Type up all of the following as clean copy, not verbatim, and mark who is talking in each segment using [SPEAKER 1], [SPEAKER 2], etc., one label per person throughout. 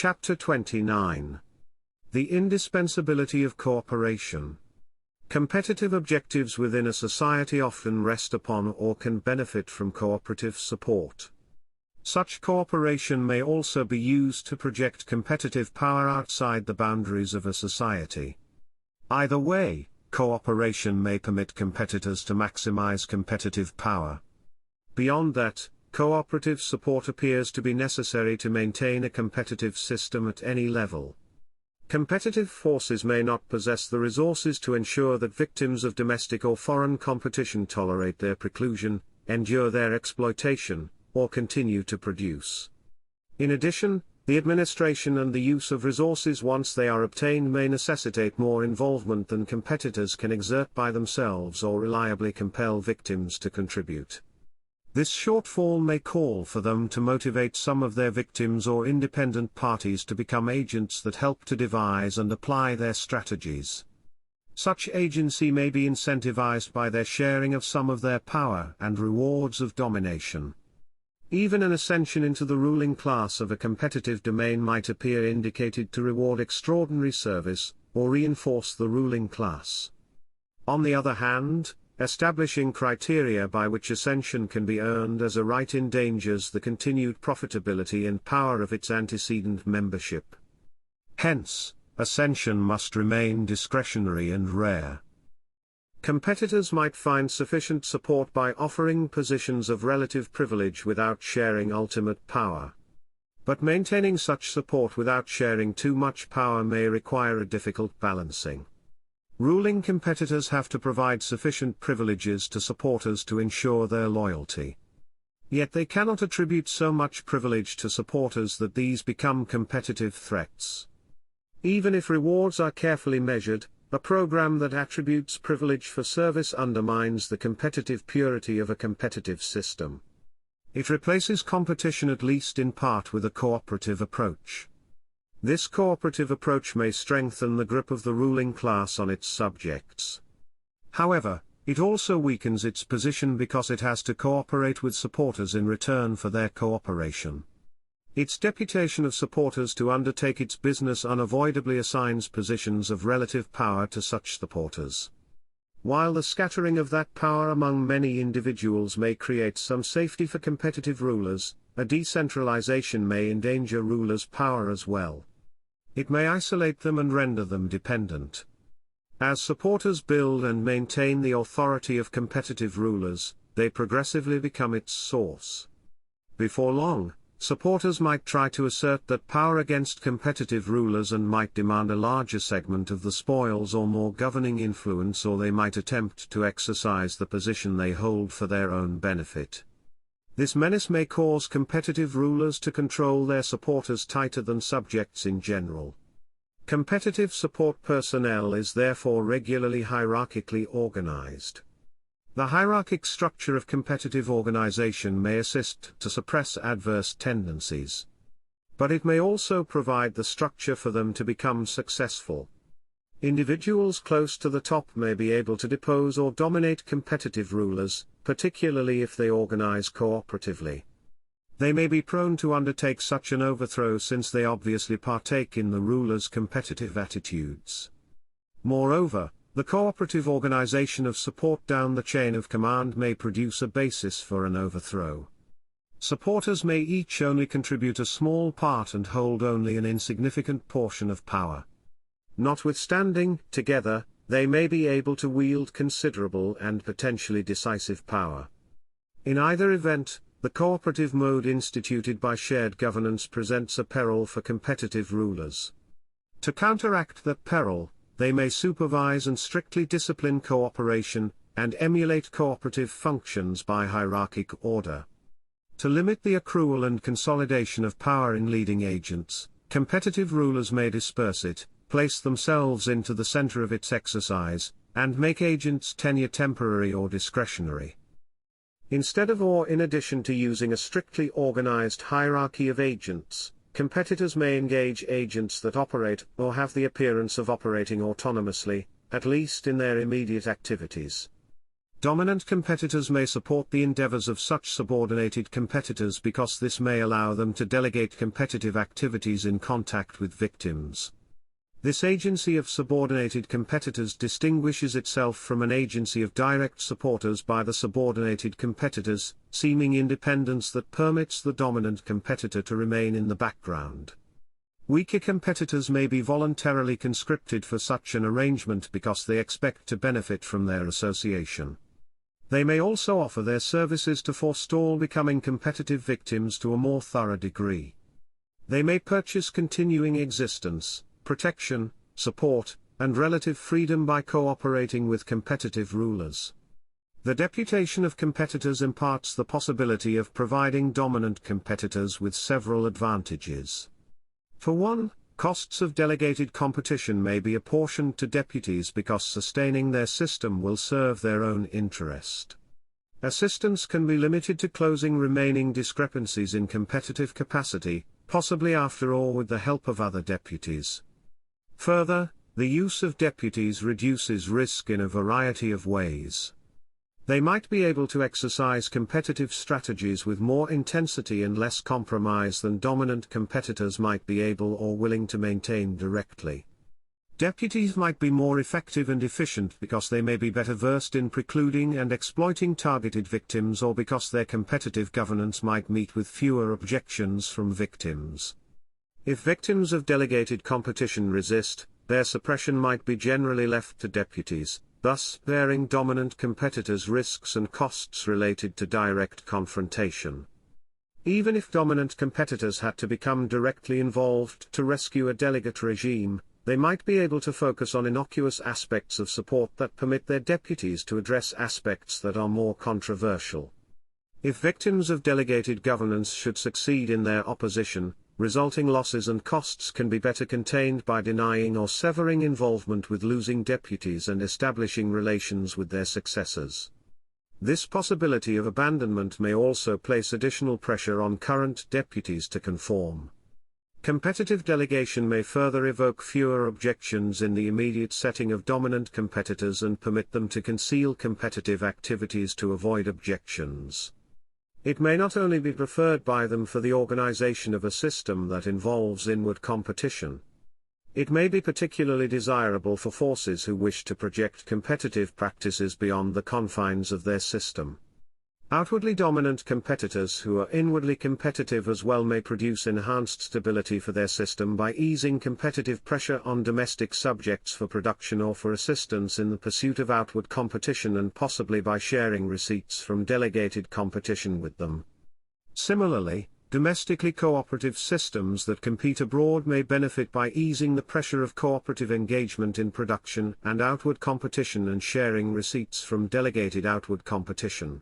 [SPEAKER 1] Chapter 29. The Indispensability of Cooperation. Competitive objectives within a society often rest upon or can benefit from cooperative support. Such cooperation may also be used to project competitive power outside the boundaries of a society. Either way, cooperation may permit competitors to maximize competitive power. Beyond that, cooperative support appears to be necessary to maintain a competitive system at any level. Competitive forces may not possess the resources to ensure that victims of domestic or foreign competition tolerate their preclusion, endure their exploitation, or continue to produce. In addition, the administration and the use of resources once they are obtained may necessitate more involvement than competitors can exert by themselves or reliably compel victims to contribute. This shortfall may call for them to motivate some of their victims or independent parties to become agents that help to devise and apply their strategies. Such agency may be incentivized by their sharing of some of their power and rewards of domination. Even an ascension into the ruling class of a competitive domain might appear indicated to reward extraordinary service, or reinforce the ruling class. On the other hand, establishing criteria by which ascension can be earned as a right endangers the continued profitability and power of its antecedent membership. Hence, ascension must remain discretionary and rare. Competitors might find sufficient support by offering positions of relative privilege without sharing ultimate power. But maintaining such support without sharing too much power may require a difficult balancing. Ruling competitors have to provide sufficient privileges to supporters to ensure their loyalty. Yet they cannot attribute so much privilege to supporters that these become competitive threats. Even if rewards are carefully measured, a program that attributes privilege for service undermines the competitive purity of a competitive system. It replaces competition at least in part with a cooperative approach. This cooperative approach may strengthen the grip of the ruling class on its subjects. However, it also weakens its position because it has to cooperate with supporters in return for their cooperation. Its deputation of supporters to undertake its business unavoidably assigns positions of relative power to such supporters. While the scattering of that power among many individuals may create some safety for competitive rulers, a decentralization may endanger rulers' power as well. It may isolate them and render them dependent. As supporters build and maintain the authority of competitive rulers, they progressively become its source. Before long, supporters might try to assert that power against competitive rulers and might demand a larger segment of the spoils or more governing influence, or they might attempt to exercise the position they hold for their own benefit. This menace may cause competitive rulers to control their supporters tighter than subjects in general. Competitive support personnel is therefore regularly hierarchically organized. The hierarchic structure of competitive organization may assist to suppress adverse tendencies. But it may also provide the structure for them to become successful. Individuals close to the top may be able to depose or dominate competitive rulers, particularly if they organize cooperatively. They may be prone to undertake such an overthrow since they obviously partake in the ruler's competitive attitudes. Moreover, the cooperative organization of support down the chain of command may produce a basis for an overthrow. Supporters may each only contribute a small part and hold only an insignificant portion of power. Notwithstanding, together, they may be able to wield considerable and potentially decisive power. In either event, the cooperative mode instituted by shared governance presents a peril for competitive rulers. To counteract that peril, they may supervise and strictly discipline cooperation, and emulate cooperative functions by hierarchic order. To limit the accrual and consolidation of power in leading agents, competitive rulers may disperse it, place themselves into the center of its exercise, and make agents' tenure temporary or discretionary. Instead of or in addition to using a strictly organized hierarchy of agents, competitors may engage agents that operate or have the appearance of operating autonomously, at least in their immediate activities. Dominant competitors may support the endeavors of such subordinated competitors because this may allow them to delegate competitive activities in contact with victims. This agency of subordinated competitors distinguishes itself from an agency of direct supporters by the subordinated competitors, seeming independence that permits the dominant competitor to remain in the background. Weaker competitors may be voluntarily conscripted for such an arrangement because they expect to benefit from their association. They may also offer their services to forestall becoming competitive victims to a more thorough degree. They may purchase continuing existence, protection, support, and relative freedom by cooperating with competitive rulers. The deputation of competitors imparts the possibility of providing dominant competitors with several advantages. For one, costs of delegated competition may be apportioned to deputies because sustaining their system will serve their own interest. Assistance can be limited to closing remaining discrepancies in competitive capacity, possibly after or with the help of other deputies. Further, the use of deputies reduces risk in a variety of ways. They might be able to exercise competitive strategies with more intensity and less compromise than dominant competitors might be able or willing to maintain directly. Deputies might be more effective and efficient because they may be better versed in precluding and exploiting targeted victims or because their competitive governance might meet with fewer objections from victims. If victims of delegated competition resist, their suppression might be generally left to deputies, thus sparing dominant competitors risks and costs related to direct confrontation. Even if dominant competitors had to become directly involved to rescue a delegate regime, they might be able to focus on innocuous aspects of support that permit their deputies to address aspects that are more controversial. If victims of delegated governance should succeed in their opposition, resulting losses and costs can be better contained by denying or severing involvement with losing deputies and establishing relations with their successors. This possibility of abandonment may also place additional pressure on current deputies to conform. Competitive delegation may further evoke fewer objections in the immediate setting of dominant competitors and permit them to conceal competitive activities to avoid objections. It may not only be preferred by them for the organization of a system that involves inward competition. It may be particularly desirable for forces who wish to project competitive practices beyond the confines of their system. Outwardly dominant competitors who are inwardly competitive as well may produce enhanced stability for their system by easing competitive pressure on domestic subjects for production or for assistance in the pursuit of outward competition and possibly by sharing receipts from delegated competition with them. Similarly, domestically cooperative systems that compete abroad may benefit by easing the pressure of cooperative engagement in production and outward competition and sharing receipts from delegated outward competition.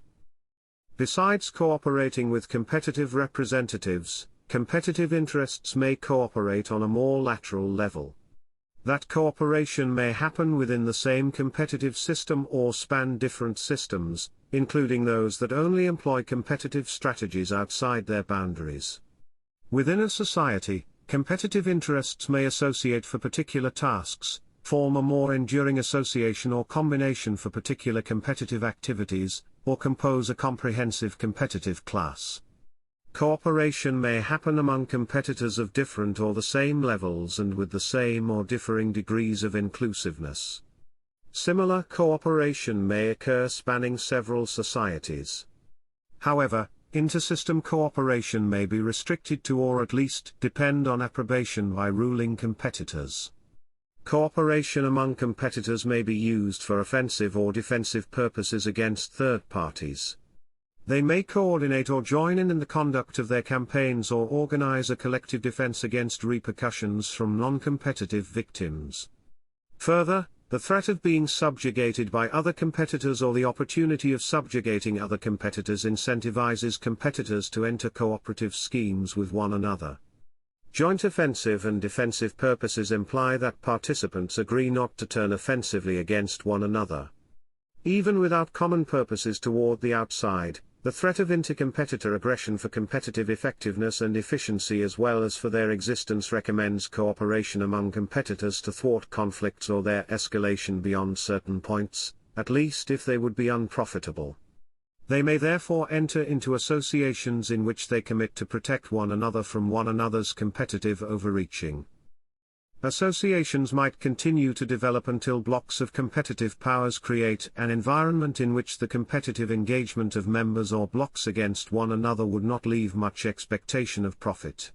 [SPEAKER 1] Besides cooperating with competitive representatives, competitive interests may cooperate on a more lateral level. That cooperation may happen within the same competitive system or span different systems, including those that only employ competitive strategies outside their boundaries. Within a society, competitive interests may associate for particular tasks, form a more enduring association or combination for particular competitive activities, or compose a comprehensive competitive class. Cooperation may happen among competitors of different or the same levels and with the same or differing degrees of inclusiveness. Similar cooperation may occur spanning several societies. However, inter-system cooperation may be restricted to or at least depend on approbation by ruling competitors. Cooperation among competitors may be used for offensive or defensive purposes against third parties. They may coordinate or join in the conduct of their campaigns or organize a collective defense against repercussions from non-competitive victims. Further, the threat of being subjugated by other competitors or the opportunity of subjugating other competitors incentivizes competitors to enter cooperative schemes with one another. Joint offensive and defensive purposes imply that participants agree not to turn offensively against one another. Even without common purposes toward the outside, the threat of intercompetitor aggression for competitive effectiveness and efficiency as well as for their existence recommends cooperation among competitors to thwart conflicts or their escalation beyond certain points, at least if they would be unprofitable. They may therefore enter into associations in which they commit to protect one another from one another's competitive overreaching. Associations might continue to develop until blocks of competitive powers create an environment in which the competitive engagement of members or blocks against one another would not leave much expectation of profit.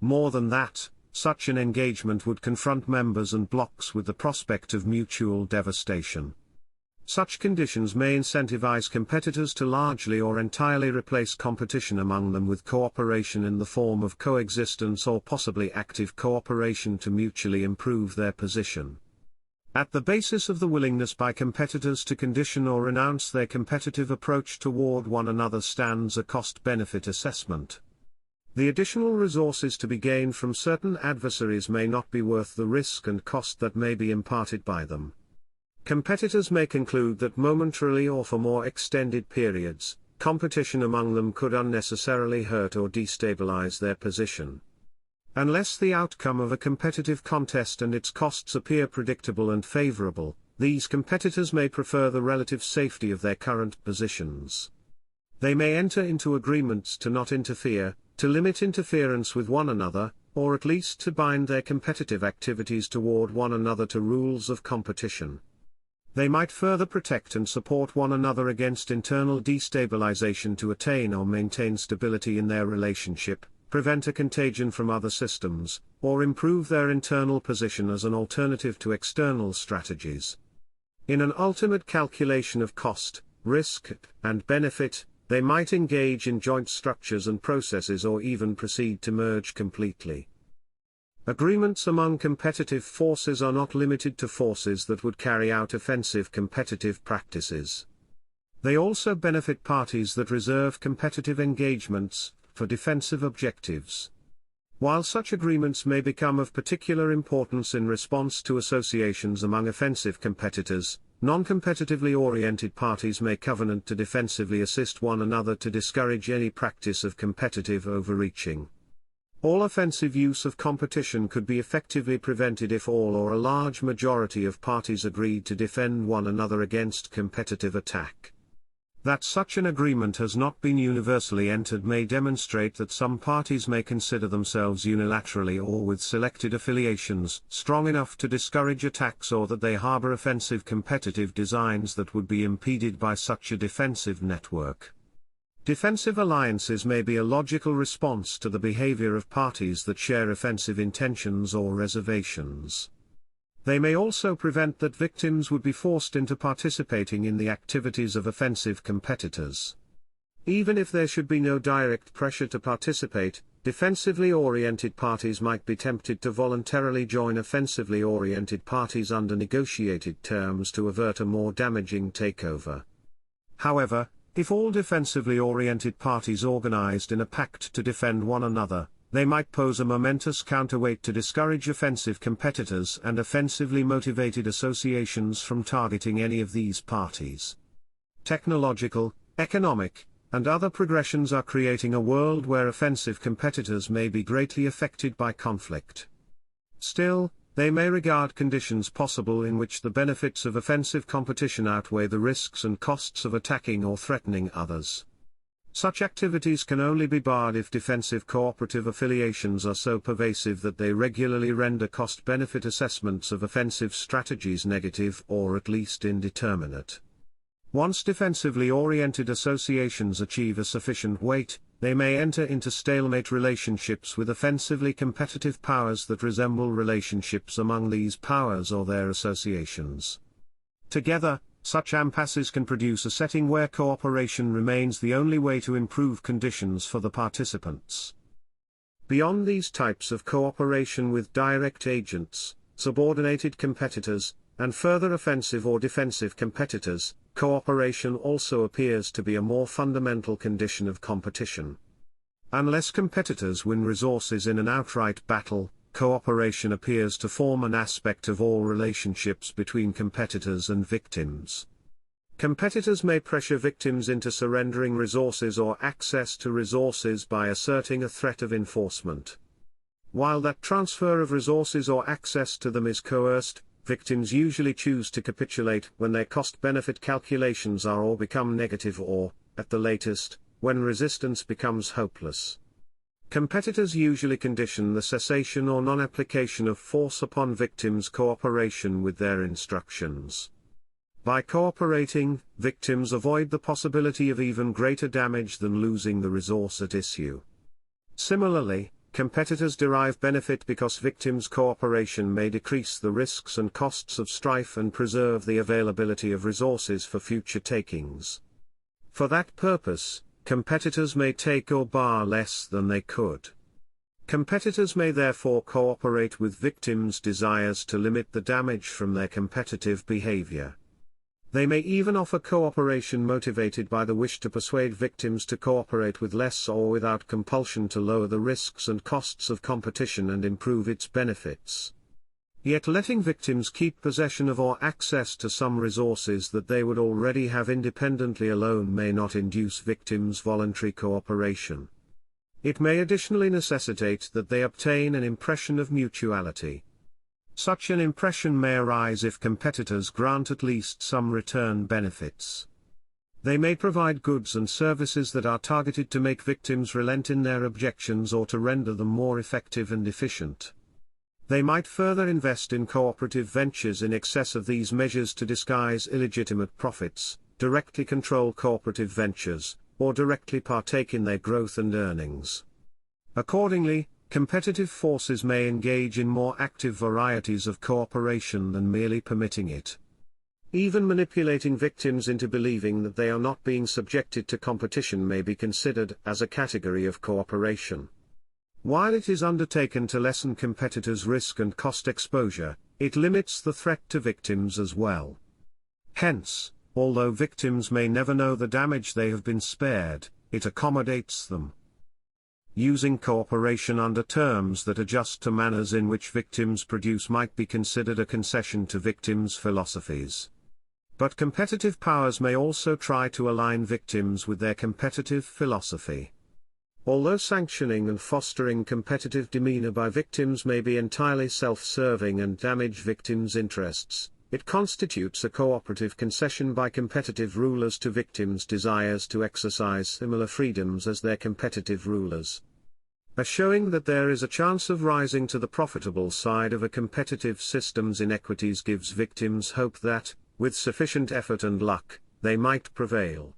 [SPEAKER 1] More than that, such an engagement would confront members and blocks with the prospect of mutual devastation. Such conditions may incentivize competitors to largely or entirely replace competition among them with cooperation in the form of coexistence or possibly active cooperation to mutually improve their position. At the basis of the willingness by competitors to condition or renounce their competitive approach toward one another stands a cost-benefit assessment. The additional resources to be gained from certain adversaries may not be worth the risk and cost that may be imparted by them. Competitors may conclude that momentarily or for more extended periods, competition among them could unnecessarily hurt or destabilize their position. Unless the outcome of a competitive contest and its costs appear predictable and favorable, these competitors may prefer the relative safety of their current positions. They may enter into agreements to not interfere, to limit interference with one another, or at least to bind their competitive activities toward one another to rules of competition. They might further protect and support one another against internal destabilization to attain or maintain stability in their relationship, prevent a contagion from other systems, or improve their internal position as an alternative to external strategies. In an ultimate calculation of cost, risk, and benefit, they might engage in joint structures and processes or even proceed to merge completely. Agreements among competitive forces are not limited to forces that would carry out offensive competitive practices. They also benefit parties that reserve competitive engagements for defensive objectives. While such agreements may become of particular importance in response to associations among offensive competitors, non-competitively oriented parties may covenant to defensively assist one another to discourage any practice of competitive overreaching. All offensive use of competition could be effectively prevented if all or a large majority of parties agreed to defend one another against competitive attack. That such an agreement has not been universally entered may demonstrate that some parties may consider themselves unilaterally or with selected affiliations strong enough to discourage attacks, or that they harbor offensive competitive designs that would be impeded by such a defensive network. Defensive alliances may be a logical response to the behavior of parties that share offensive intentions or reservations. They may also prevent that victims would be forced into participating in the activities of offensive competitors. Even if there should be no direct pressure to participate, defensively oriented parties might be tempted to voluntarily join offensively oriented parties under negotiated terms to avert a more damaging takeover. However, if all defensively oriented parties organized in a pact to defend one another, they might pose a momentous counterweight to discourage offensive competitors and offensively motivated associations from targeting any of these parties. Technological, economic, and other progressions are creating a world where offensive competitors may be greatly affected by conflict. Still, they may regard conditions possible in which the benefits of offensive competition outweigh the risks and costs of attacking or threatening others. Such activities can only be barred if defensive cooperative affiliations are so pervasive that they regularly render cost-benefit assessments of offensive strategies negative or at least indeterminate. Once defensively oriented associations achieve a sufficient weight, they may enter into stalemate relationships with offensively competitive powers that resemble relationships among these powers or their associations. Together, such impasses can produce a setting where cooperation remains the only way to improve conditions for the participants. Beyond these types of cooperation with direct agents, subordinated competitors, and further offensive or defensive competitors, cooperation also appears to be a more fundamental condition of competition. Unless competitors win resources in an outright battle, cooperation appears to form an aspect of all relationships between competitors and victims. Competitors may pressure victims into surrendering resources or access to resources by asserting a threat of enforcement. While that transfer of resources or access to them is coerced, victims usually choose to capitulate when their cost-benefit calculations are or become negative or, at the latest, when resistance becomes hopeless. Competitors usually condition the cessation or non-application of force upon victims' cooperation with their instructions. By cooperating, victims avoid the possibility of even greater damage than losing the resource at issue. Similarly, competitors derive benefit because victims' cooperation may decrease the risks and costs of strife and preserve the availability of resources for future takings. For that purpose, competitors may take or bar less than they could. Competitors may therefore cooperate with victims' desires to limit the damage from their competitive behavior. They may even offer cooperation motivated by the wish to persuade victims to cooperate with less or without compulsion to lower the risks and costs of competition and improve its benefits. Yet letting victims keep possession of or access to some resources that they would already have independently alone may not induce victims' voluntary cooperation. It may additionally necessitate that they obtain an impression of mutuality. Such an impression may arise if competitors grant at least some return benefits. They may provide goods and services that are targeted to make victims relent in their objections or to render them more effective and efficient. They might further invest in cooperative ventures in excess of these measures to disguise illegitimate profits, directly control cooperative ventures, or directly partake in their growth and earnings. Accordingly, competitive forces may engage in more active varieties of cooperation than merely permitting it. Even manipulating victims into believing that they are not being subjected to competition may be considered as a category of cooperation. While it is undertaken to lessen competitors' risk and cost exposure, it limits the threat to victims as well. Hence, although victims may never know the damage they have been spared, it accommodates them. Using cooperation under terms that adjust to manners in which victims produce might be considered a concession to victims' philosophies. But competitive powers may also try to align victims with their competitive philosophy. Although sanctioning and fostering competitive demeanor by victims may be entirely self-serving and damage victims' interests, it constitutes a cooperative concession by competitive rulers to victims' desires to exercise similar freedoms as their competitive rulers. A showing that there is a chance of rising to the profitable side of a competitive system's inequities gives victims hope that, with sufficient effort and luck, they might prevail.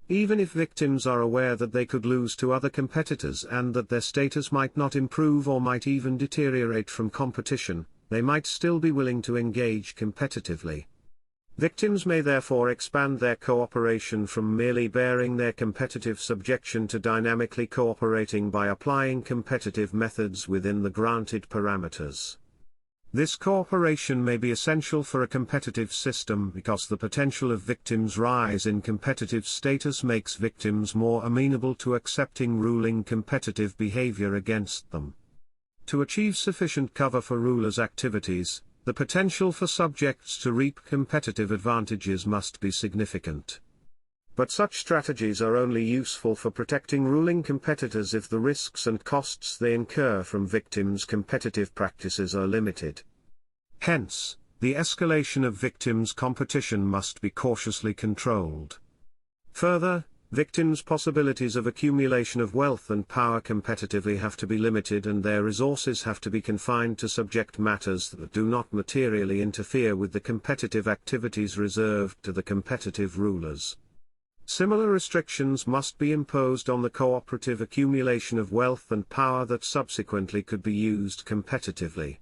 [SPEAKER 1] Even if victims are aware that they could lose to other competitors and that their status might not improve or might even deteriorate from competition, they might still be willing to engage competitively. Victims may therefore expand their cooperation from merely bearing their competitive subjection to dynamically cooperating by applying competitive methods within the granted parameters. This cooperation may be essential for a competitive system because the potential of victims' rise in competitive status makes victims more amenable to accepting ruling competitive behavior against them. To achieve sufficient cover for rulers' activities, the potential for subjects to reap competitive advantages must be significant. But such strategies are only useful for protecting ruling competitors if the risks and costs they incur from victims' competitive practices are limited. Hence, the escalation of victims' competition must be cautiously controlled. Further, victims' possibilities of accumulation of wealth and power competitively have to be limited and their resources have to be confined to subject matters that do not materially interfere with the competitive activities reserved to the competitive rulers. Similar restrictions must be imposed on the cooperative accumulation of wealth and power that subsequently could be used competitively.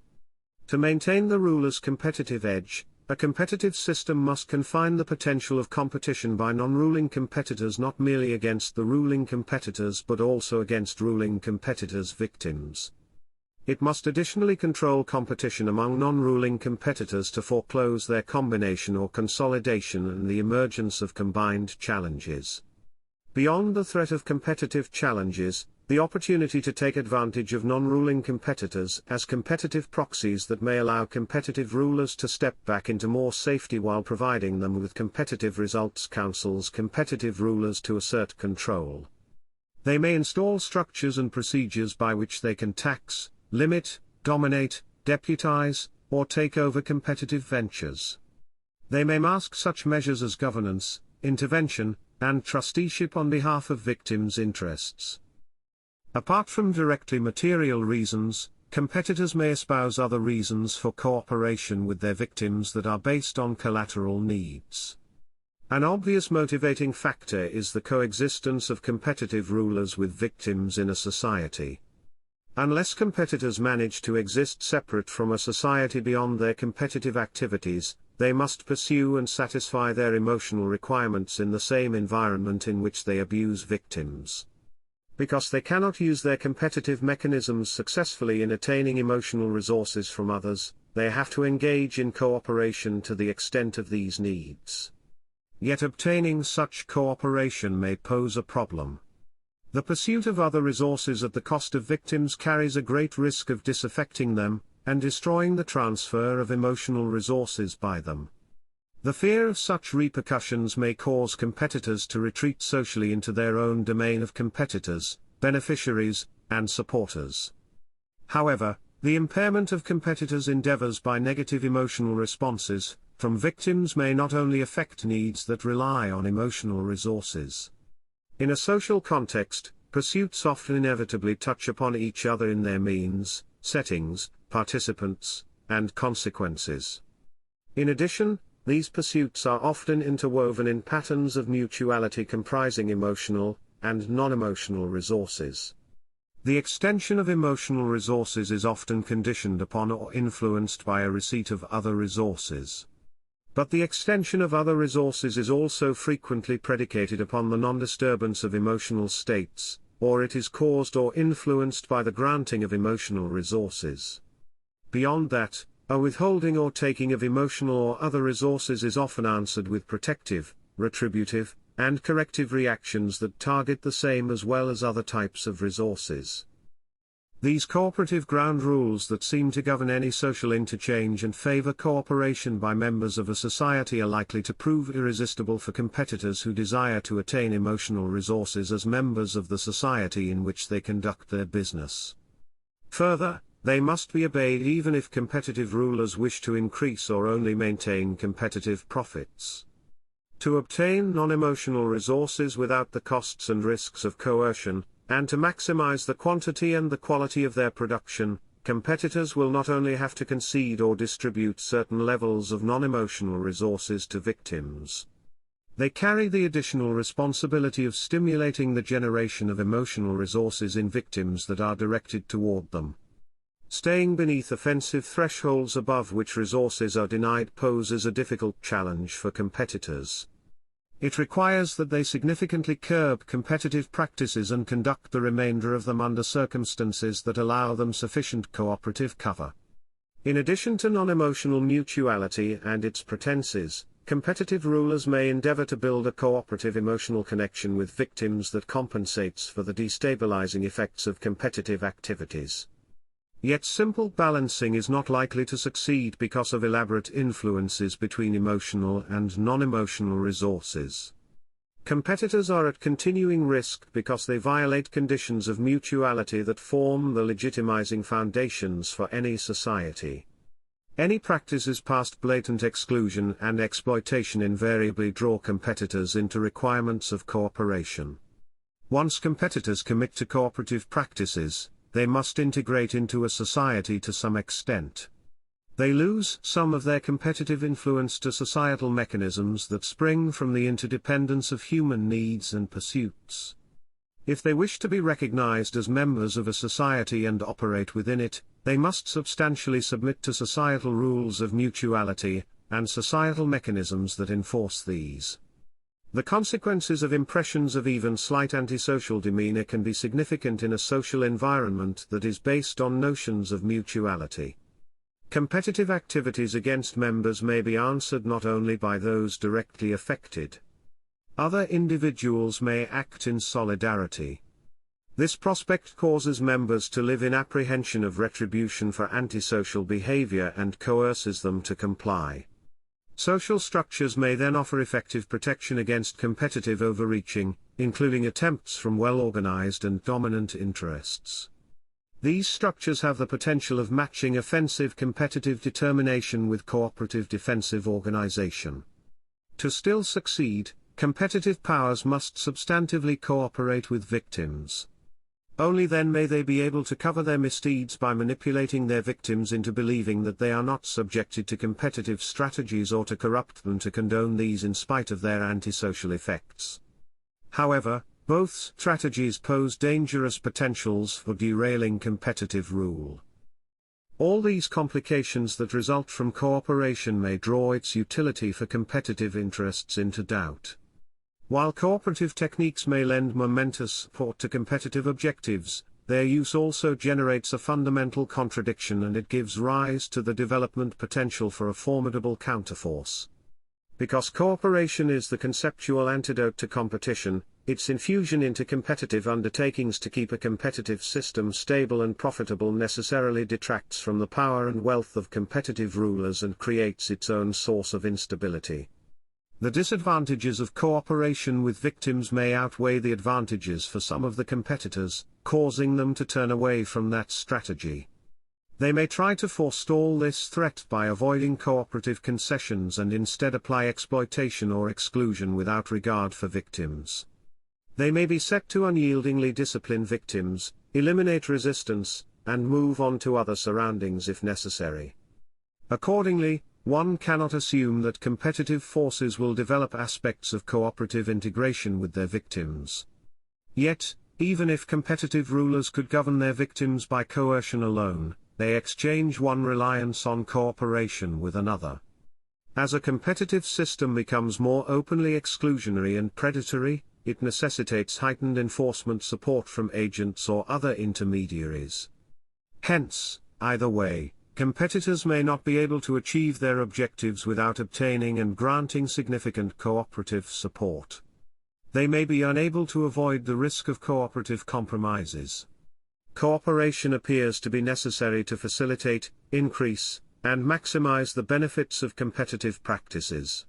[SPEAKER 1] To maintain the ruler's competitive edge, a competitive system must confine the potential of competition by non-ruling competitors not merely against the ruling competitors but also against ruling competitors' victims. It must additionally control competition among non-ruling competitors to foreclose their combination or consolidation and the emergence of combined challenges. Beyond the threat of competitive challenges, the opportunity to take advantage of non-ruling competitors as competitive proxies that may allow competitive rulers to step back into more safety while providing them with competitive results counsels competitive rulers to assert control. They may install structures and procedures by which they can tax, limit, dominate, deputize, or take over competitive ventures. They may mask such measures as governance, intervention, and trusteeship on behalf of victims' interests. Apart from directly material reasons, competitors may espouse other reasons for cooperation with their victims that are based on collateral needs. An obvious motivating factor is the coexistence of competitive rulers with victims in a society. Unless competitors manage to exist separate from a society beyond their competitive activities, they must pursue and satisfy their emotional requirements in the same environment in which they abuse victims. Because they cannot use their competitive mechanisms successfully in attaining emotional resources from others, they have to engage in cooperation to the extent of these needs. Yet obtaining such cooperation may pose a problem. The pursuit of other resources at the cost of victims carries a great risk of disaffecting them, and destroying the transfer of emotional resources by them. The fear of such repercussions may cause competitors to retreat socially into their own domain of competitors, beneficiaries, and supporters. However, the impairment of competitors' endeavors by negative emotional responses from victims may not only affect needs that rely on emotional resources. In a social context, pursuits often inevitably touch upon each other in their means, settings, participants, and consequences. In addition, these pursuits are often interwoven in patterns of mutuality comprising emotional and non-emotional resources. The extension of emotional resources is often conditioned upon or influenced by a receipt of other resources. But the extension of other resources is also frequently predicated upon the non-disturbance of emotional states, or it is caused or influenced by the granting of emotional resources. Beyond that, a withholding or taking of emotional or other resources is often answered with protective, retributive, and corrective reactions that target the same as well as other types of resources. These cooperative ground rules that seem to govern any social interchange and favor cooperation by members of a society are likely to prove irresistible for competitors who desire to attain emotional resources as members of the society in which they conduct their business. Further, they must be obeyed even if competitive rulers wish to increase or only maintain competitive profits. To obtain non-emotional resources without the costs and risks of coercion, and to maximize the quantity and the quality of their production, competitors will not only have to concede or distribute certain levels of non-emotional resources to victims. They carry the additional responsibility of stimulating the generation of emotional resources in victims that are directed toward them. Staying beneath offensive thresholds above which resources are denied poses a difficult challenge for competitors. It requires that they significantly curb competitive practices and conduct the remainder of them under circumstances that allow them sufficient cooperative cover. In addition to non-emotional mutuality and its pretenses, competitive rulers may endeavor to build a cooperative emotional connection with victims that compensates for the destabilizing effects of competitive activities. Yet simple balancing is not likely to succeed because of elaborate influences between emotional and non-emotional resources. Competitors are at continuing risk because they violate conditions of mutuality that form the legitimizing foundations for any society. Any practices past blatant exclusion and exploitation invariably draw competitors into requirements of cooperation. Once competitors commit to cooperative practices, they must integrate into a society to some extent. They lose some of their competitive influence to societal mechanisms that spring from the interdependence of human needs and pursuits. If they wish to be recognized as members of a society and operate within it, they must substantially submit to societal rules of mutuality, and societal mechanisms that enforce these. The consequences of impressions of even slight antisocial demeanor can be significant in a social environment that is based on notions of mutuality. Competitive activities against members may be answered not only by those directly affected. Other individuals may act in solidarity. This prospect causes members to live in apprehension of retribution for antisocial behavior and coerces them to comply. Social structures may then offer effective protection against competitive overreaching, including attempts from well-organized and dominant interests. These structures have the potential of matching offensive competitive determination with cooperative defensive organization. To still succeed, competitive powers must substantively cooperate with victims. Only then may they be able to cover their misdeeds by manipulating their victims into believing that they are not subjected to competitive strategies or to corrupt them to condone these in spite of their antisocial effects. However, both strategies pose dangerous potentials for derailing competitive rule. All these complications that result from cooperation may draw its utility for competitive interests into doubt. While cooperative techniques may lend momentous support to competitive objectives, their use also generates a fundamental contradiction, and it gives rise to the development potential for a formidable counterforce. Because cooperation is the conceptual antidote to competition, its infusion into competitive undertakings to keep a competitive system stable and profitable necessarily detracts from the power and wealth of competitive rulers and creates its own source of instability. The disadvantages of cooperation with victims may outweigh the advantages for some of the competitors, causing them to turn away from that strategy. They may try to forestall this threat by avoiding cooperative concessions and instead apply exploitation or exclusion without regard for victims. They may be set to unyieldingly discipline victims, eliminate resistance, and move on to other surroundings if necessary. Accordingly, one cannot assume that competitive forces will develop aspects of cooperative integration with their victims. Yet, even if competitive rulers could govern their victims by coercion alone, they exchange one reliance on cooperation with another. As a competitive system becomes more openly exclusionary and predatory, it necessitates heightened enforcement support from agents or other intermediaries. Hence, either way, competitors may not be able to achieve their objectives without obtaining and granting significant cooperative support. They may be unable to avoid the risk of cooperative compromises. Cooperation appears to be necessary to facilitate, increase, and maximize the benefits of competitive practices.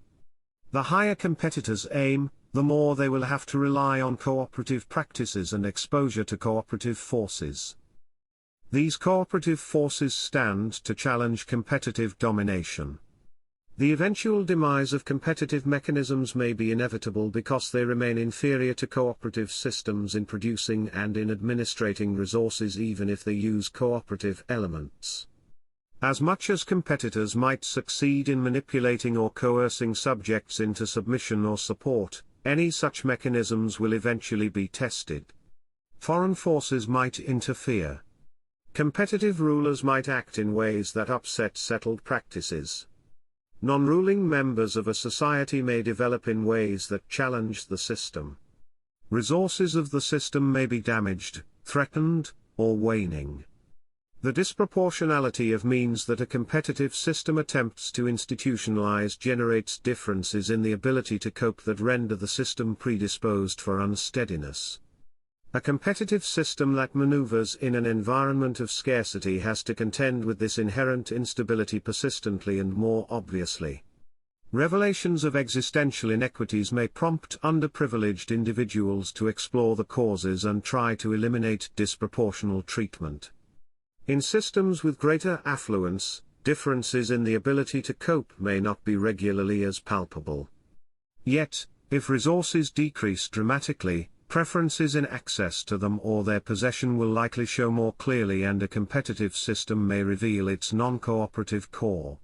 [SPEAKER 1] The higher competitors aim, the more they will have to rely on cooperative practices and exposure to cooperative forces. These cooperative forces stand to challenge competitive domination. The eventual demise of competitive mechanisms may be inevitable because they remain inferior to cooperative systems in producing and in administrating resources, even if they use cooperative elements. As much as competitors might succeed in manipulating or coercing subjects into submission or support, any such mechanisms will eventually be tested. Foreign forces might interfere. Competitive rulers might act in ways that upset settled practices. Non-ruling members of a society may develop in ways that challenge the system. Resources of the system may be damaged, threatened, or waning. The disproportionality of means that a competitive system attempts to institutionalize generates differences in the ability to cope that render the system predisposed for unsteadiness. A competitive system that maneuvers in an environment of scarcity has to contend with this inherent instability persistently and more obviously. Revelations of existential inequities may prompt underprivileged individuals to explore the causes and try to eliminate disproportional treatment. In systems with greater affluence, differences in the ability to cope may not be regularly as palpable. Yet, if resources decrease dramatically, preferences in access to them or their possession will likely show more clearly, and a competitive system may reveal its non-cooperative core.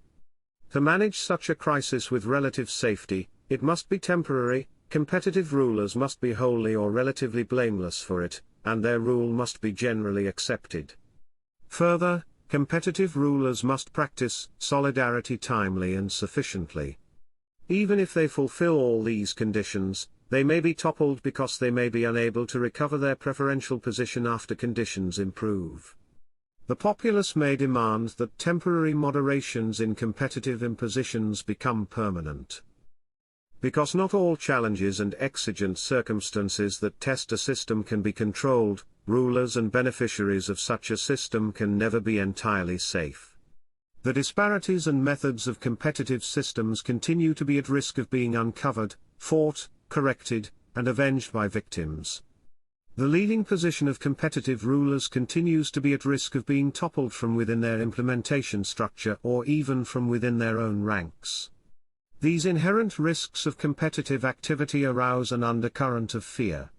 [SPEAKER 1] To manage such a crisis with relative safety, it must be temporary, competitive rulers must be wholly or relatively blameless for it, and their rule must be generally accepted. Further, competitive rulers must practice solidarity timely and sufficiently. Even if they fulfill all these conditions, they may be toppled because they may be unable to recover their preferential position after conditions improve. The populace may demand that temporary moderations in competitive impositions become permanent. Because not all challenges and exigent circumstances that test a system can be controlled, rulers and beneficiaries of such a system can never be entirely safe. The disparities and methods of competitive systems continue to be at risk of being uncovered, fought, corrected, and avenged by victims. The leading position of competitive rulers continues to be at risk of being toppled from within their implementation structure or even from within their own ranks. These inherent risks of competitive activity arouse an undercurrent of fear.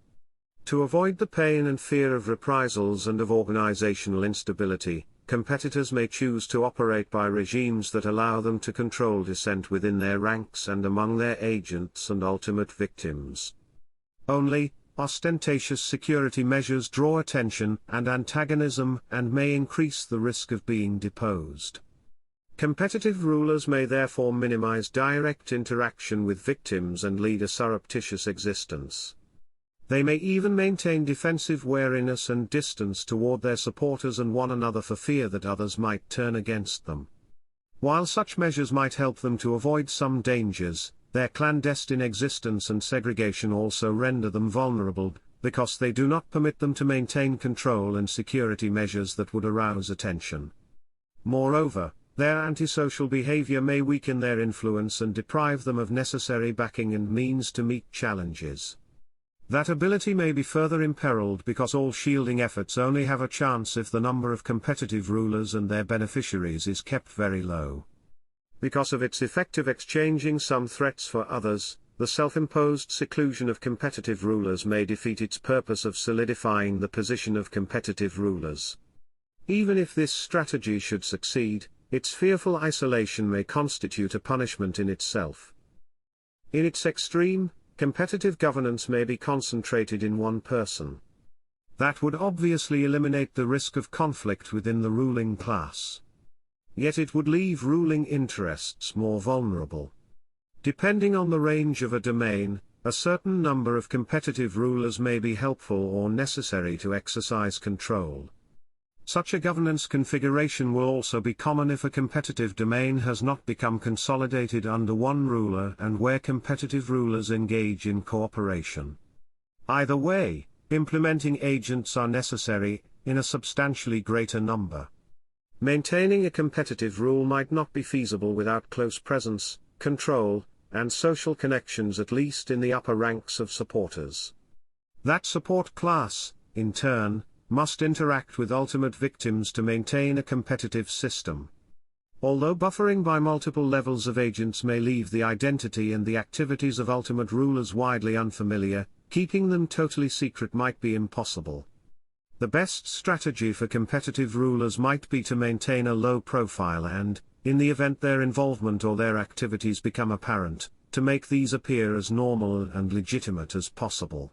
[SPEAKER 1] To avoid the pain and fear of reprisals and of organizational instability, competitors may choose to operate by regimes that allow them to control dissent within their ranks and among their agents and ultimate victims. Only, ostentatious security measures draw attention and antagonism and may increase the risk of being deposed. Competitive rulers may therefore minimize direct interaction with victims and lead a surreptitious existence. They may even maintain defensive wariness and distance toward their supporters and one another for fear that others might turn against them. While such measures might help them to avoid some dangers, their clandestine existence and segregation also render them vulnerable, because they do not permit them to maintain control and security measures that would arouse attention. Moreover, their antisocial behavior may weaken their influence and deprive them of necessary backing and means to meet challenges. That ability may be further imperiled because all shielding efforts only have a chance if the number of competitive rulers and their beneficiaries is kept very low. Because of its effective exchanging some threats for others, the self-imposed seclusion of competitive rulers may defeat its purpose of solidifying the position of competitive rulers. Even if this strategy should succeed, its fearful isolation may constitute a punishment in itself. In its extreme, competitive governance may be concentrated in one person. That would obviously eliminate the risk of conflict within the ruling class. Yet it would leave ruling interests more vulnerable. Depending on the range of a domain, a certain number of competitive rulers may be helpful or necessary to exercise control. Such a governance configuration will also be common if a competitive domain has not become consolidated under one ruler and where competitive rulers engage in cooperation. Either way, implementing agents are necessary, in a substantially greater number. Maintaining a competitive rule might not be feasible without close presence, control, and social connections at least in the upper ranks of supporters. That support class, in turn, must interact with ultimate victims to maintain a competitive system. Although buffering by multiple levels of agents may leave the identity and the activities of ultimate rulers widely unfamiliar, keeping them totally secret might be impossible. The best strategy for competitive rulers might be to maintain a low profile and, in the event their involvement or their activities become apparent, to make these appear as normal and legitimate as possible.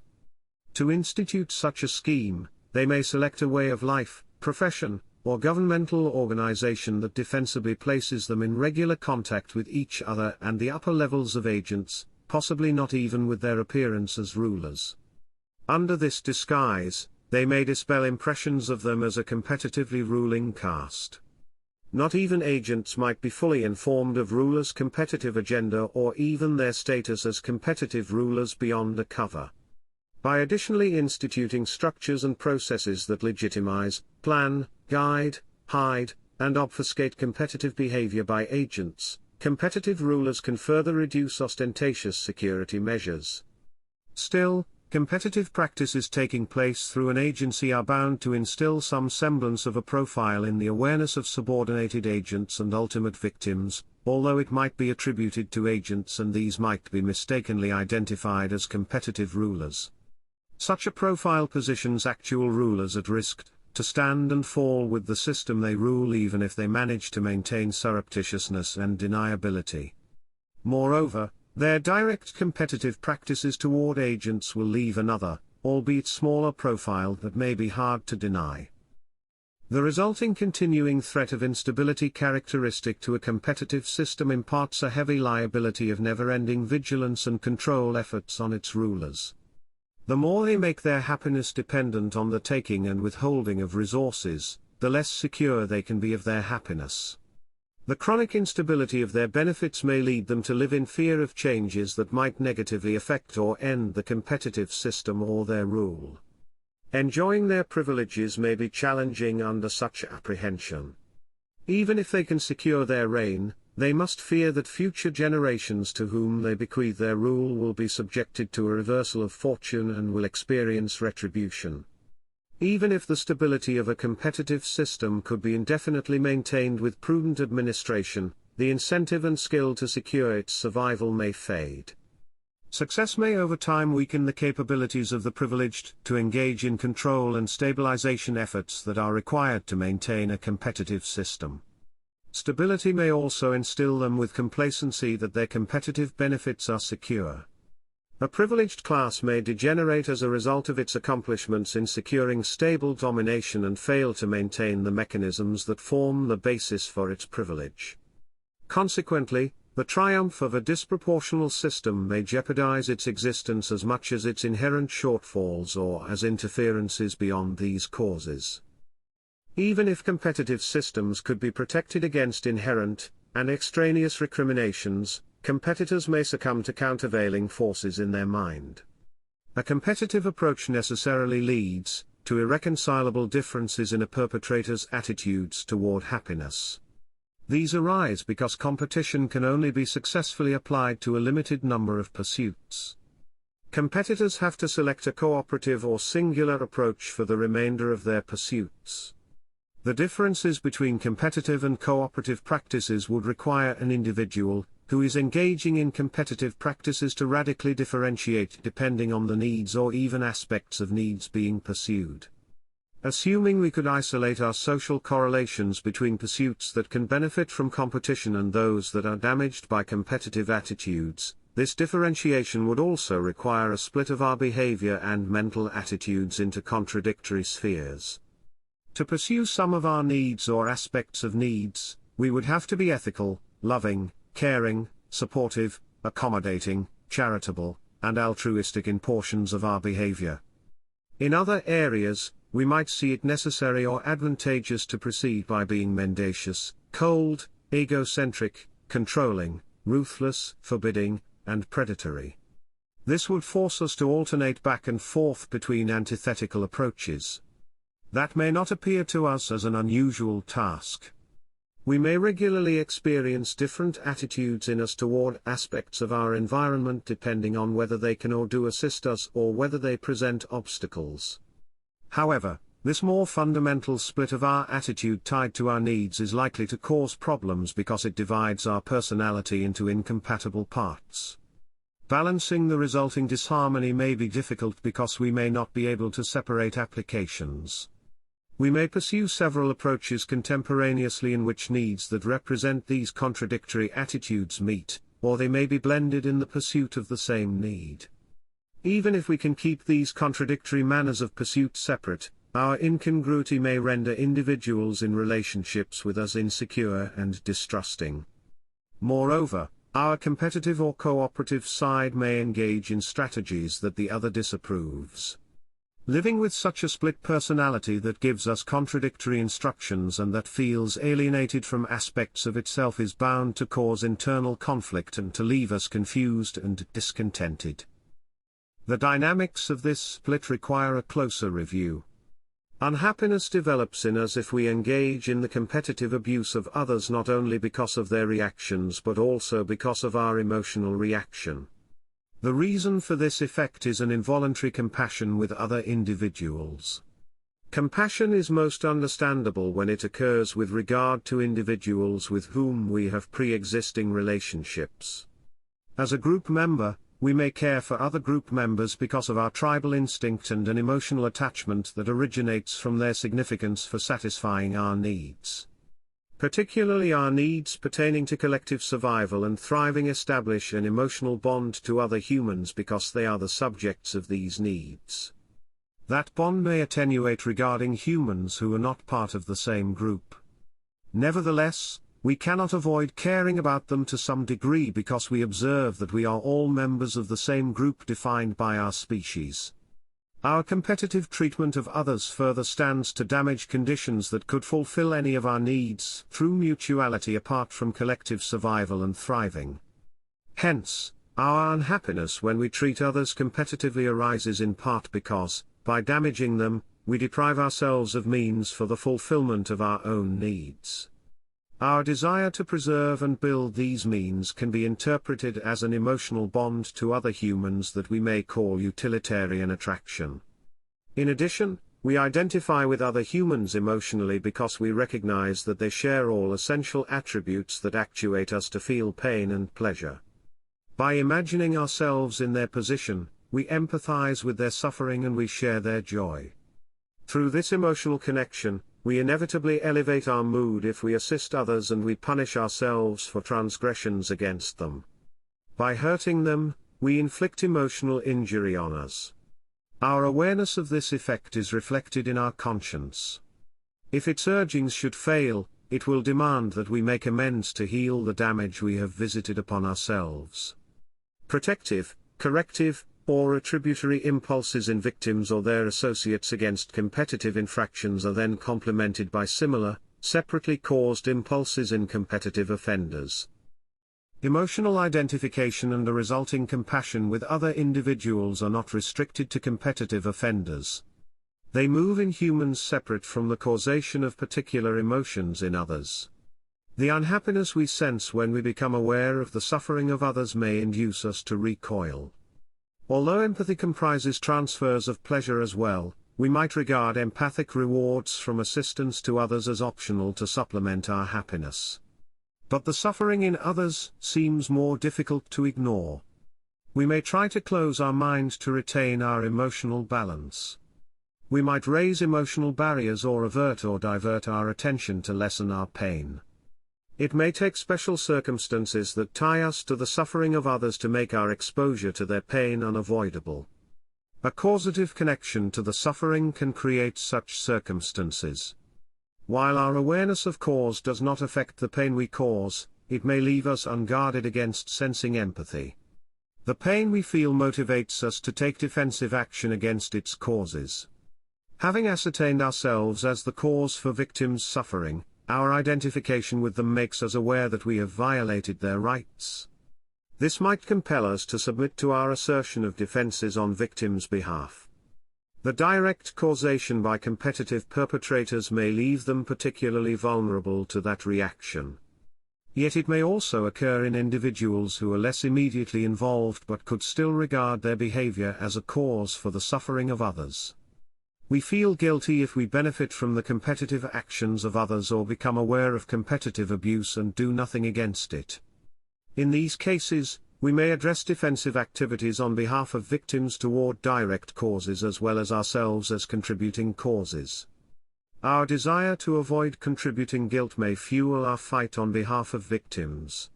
[SPEAKER 1] To institute such a scheme, they may select a way of life, profession, or governmental organization that defensibly places them in regular contact with each other and the upper levels of agents, possibly not even with their appearance as rulers. Under this disguise, they may dispel impressions of them as a competitively ruling caste. Not even agents might be fully informed of rulers' competitive agenda or even their status as competitive rulers beyond a cover. By additionally instituting structures and processes that legitimize, plan, guide, hide, and obfuscate competitive behavior by agents, competitive rulers can further reduce ostentatious security measures. Still, competitive practices taking place through an agency are bound to instill some semblance of a profile in the awareness of subordinated agents and ultimate victims, although it might be attributed to agents and these might be mistakenly identified as competitive rulers. Such a profile positions actual rulers at risk to stand and fall with the system they rule even if they manage to maintain surreptitiousness and deniability. Moreover, their direct competitive practices toward agents will leave another, albeit smaller profile that may be hard to deny. The resulting continuing threat of instability characteristic to a competitive system imparts a heavy liability of never-ending vigilance and control efforts on its rulers. The more they make their happiness dependent on the taking and withholding of resources, the less secure they can be of their happiness. The chronic instability of their benefits may lead them to live in fear of changes that might negatively affect or end the competitive system or their rule. Enjoying their privileges may be challenging under such apprehension. Even if they can secure their reign, They must fear that future generations to whom they bequeath their rule will be subjected to a reversal of fortune and will experience retribution. Even if the stability of a competitive system could be indefinitely maintained with prudent administration, the incentive and skill to secure its survival may fade. Success may over time weaken the capabilities of the privileged to engage in control and stabilization efforts that are required to maintain a competitive system. Stability may also instill them with complacency that their competitive benefits are secure. A privileged class may degenerate as a result of its accomplishments in securing stable domination and fail to maintain the mechanisms that form the basis for its privilege. Consequently, the triumph of a disproportional system may jeopardize its existence as much as its inherent shortfalls or as interferences beyond these causes. Even if competitive systems could be protected against inherent and extraneous recriminations, competitors may succumb to countervailing forces in their mind. A competitive approach necessarily leads to irreconcilable differences in a perpetrator's attitudes toward happiness. These arise because competition can only be successfully applied to a limited number of pursuits. Competitors have to select a cooperative or singular approach for the remainder of their pursuits. The differences between competitive and cooperative practices would require an individual who is engaging in competitive practices to radically differentiate depending on the needs or even aspects of needs being pursued. Assuming we could isolate our social correlations between pursuits that can benefit from competition and those that are damaged by competitive attitudes, this differentiation would also require a split of our behavior and mental attitudes into contradictory spheres. To pursue some of our needs or aspects of needs, we would have to be ethical, loving, caring, supportive, accommodating, charitable, and altruistic in portions of our behavior. In other areas, we might see it necessary or advantageous to proceed by being mendacious, cold, egocentric, controlling, ruthless, forbidding, and predatory. This would force us to alternate back and forth between antithetical approaches. That may not appear to us as an unusual task. We may regularly experience different attitudes in us toward aspects of our environment depending on whether they can or do assist us or whether they present obstacles. However, this more fundamental split of our attitude tied to our needs is likely to cause problems because it divides our personality into incompatible parts. Balancing the resulting disharmony may be difficult because we may not be able to separate applications. We may pursue several approaches contemporaneously in which needs that represent these contradictory attitudes meet, or they may be blended in the pursuit of the same need. Even if we can keep these contradictory manners of pursuit separate, our incongruity may render individuals in relationships with us insecure and distrusting. Moreover, our competitive or cooperative side may engage in strategies that the other disapproves. Living with such a split personality that gives us contradictory instructions and that feels alienated from aspects of itself is bound to cause internal conflict and to leave us confused and discontented. The dynamics of this split require a closer review. Unhappiness develops in us if we engage in the competitive abuse of others not only because of their reactions but also because of our emotional reaction. The reason for this effect is an involuntary compassion with other individuals. Compassion is most understandable when it occurs with regard to individuals with whom we have pre-existing relationships. As a group member, we may care for other group members because of our tribal instinct and an emotional attachment that originates from their significance for satisfying our needs. Particularly our needs pertaining to collective survival and thriving establish an emotional bond to other humans because they are the subjects of these needs. That bond may attenuate regarding humans who are not part of the same group. Nevertheless, we cannot avoid caring about them to some degree because we observe that we are all members of the same group defined by our species. Our competitive treatment of others further stands to damage conditions that could fulfill any of our needs through mutuality apart from collective survival and thriving. Hence, our unhappiness when we treat others competitively arises in part because, by damaging them, we deprive ourselves of means for the fulfillment of our own needs. Our desire to preserve and build these means can be interpreted as an emotional bond to other humans that we may call utilitarian attraction. In addition, we identify with other humans emotionally because we recognize that they share all essential attributes that actuate us to feel pain and pleasure. By imagining ourselves in their position, we empathize with their suffering and we share their joy. Through this emotional connection, we inevitably elevate our mood if we assist others, and we punish ourselves for transgressions against them. By hurting them, we inflict emotional injury on us. Our awareness of this effect is reflected in our conscience. If its urgings should fail, it will demand that we make amends to heal the damage we have visited upon ourselves. Protective, corrective, or retributory impulses in victims or their associates against competitive infractions are then complemented by similar, separately caused impulses in competitive offenders. Emotional identification and the resulting compassion with other individuals are not restricted to competitive offenders. They move in humans separate from the causation of particular emotions in others. The unhappiness we sense when we become aware of the suffering of others may induce us to recoil. Although empathy comprises transfers of pleasure as well, we might regard empathic rewards from assistance to others as optional to supplement our happiness. But the suffering in others seems more difficult to ignore. We may try to close our mind to retain our emotional balance. We might raise emotional barriers or avert or divert our attention to lessen our pain. It may take special circumstances that tie us to the suffering of others to make our exposure to their pain unavoidable. A causative connection to the suffering can create such circumstances. While our awareness of cause does not affect the pain we cause, it may leave us unguarded against sensing empathy. The pain we feel motivates us to take defensive action against its causes. Having ascertained ourselves as the cause for victims' suffering, our identification with them makes us aware that we have violated their rights. This might compel us to submit to our assertion of defenses on victims' behalf. The direct causation by competitive perpetrators may leave them particularly vulnerable to that reaction. Yet it may also occur in individuals who are less immediately involved but could still regard their behavior as a cause for the suffering of others. We feel guilty if we benefit from the competitive actions of others or become aware of competitive abuse and do nothing against it. In these cases, we may address defensive activities on behalf of victims toward direct causes as well as ourselves as contributing causes. Our desire to avoid contributing guilt may fuel our fight on behalf of victims.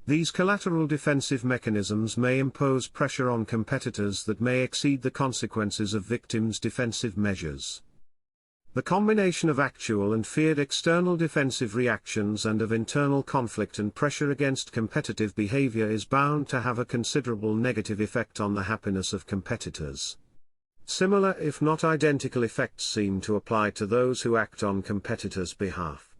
[SPEAKER 1] These collateral defensive mechanisms may impose pressure on competitors that may exceed the consequences of victims' defensive measures. The combination of actual and feared external defensive reactions and of internal conflict and pressure against competitive behavior is bound to have a considerable negative effect on the happiness of competitors. Similar if not identical effects seem to apply to those who act on competitors' behalf.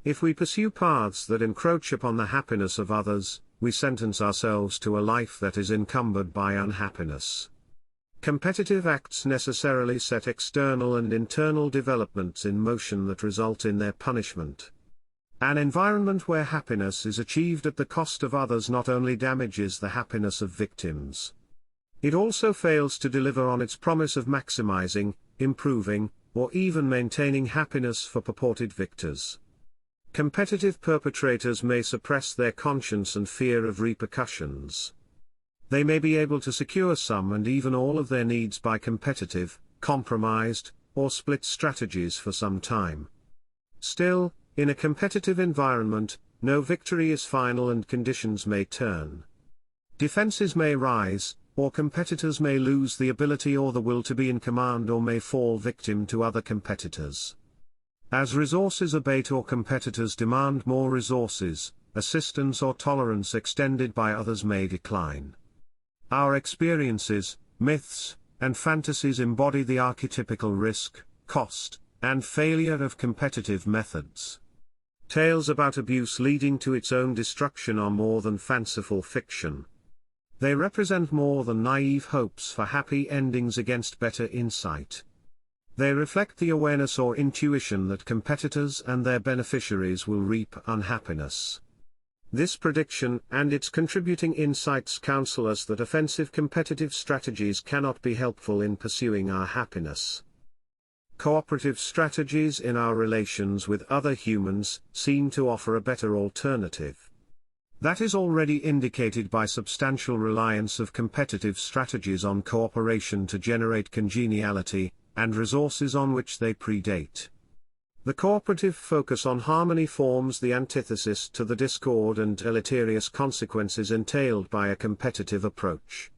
[SPEAKER 1] If we pursue paths that encroach upon the happiness of others, we sentence ourselves to a life that is encumbered by unhappiness. Competitive acts necessarily set external and internal developments in motion that result in their punishment. An environment where happiness is achieved at the cost of others not only damages the happiness of victims. It also fails to deliver on its promise of maximizing, improving, or even maintaining happiness for purported victors. Competitive perpetrators may suppress their conscience and fear of repercussions. They may be able to secure some and even all of their needs by competitive, compromised, or split strategies for some time. Still, in a competitive environment, no victory is final and conditions may turn. Defenses may rise, or competitors may lose the ability or the will to be in command or may fall victim to other competitors. As resources abate or competitors demand more resources, assistance or tolerance extended by others may decline. Our experiences, myths, and fantasies embody the archetypical risk, cost, and failure of competitive methods. Tales about abuse leading to its own destruction are more than fanciful fiction. They represent more than naive hopes for happy endings against better insight. They reflect the awareness or intuition that competitors and their beneficiaries will reap unhappiness. This prediction and its contributing insights counsel us that offensive competitive strategies cannot be helpful in pursuing our happiness. Cooperative strategies in our relations with other humans seem to offer a better alternative. That is already indicated by substantial reliance of competitive strategies on cooperation to generate congeniality, and resources on which they predate. The cooperative focus on harmony forms the antithesis to the discord and deleterious consequences entailed by a competitive approach.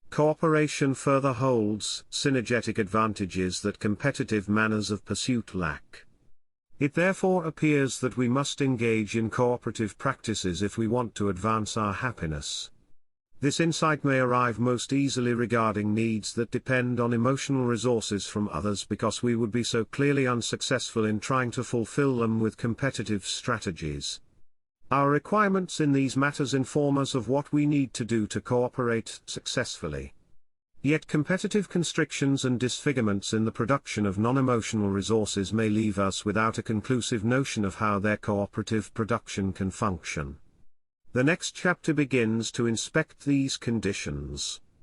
[SPEAKER 1] Cooperation further holds synergetic advantages that competitive manners of pursuit lack. It therefore appears that we must engage in cooperative practices if we want to advance our happiness. This insight may arrive most easily regarding needs that depend on emotional resources from others because we would be so clearly unsuccessful in trying to fulfill them with competitive strategies. Our requirements in these matters inform us of what we need to do to cooperate successfully. Yet competitive constrictions and disfigurements in the production of non-emotional resources may leave us without a conclusive notion of how their cooperative production can function. The next chapter begins to inspect these conditions.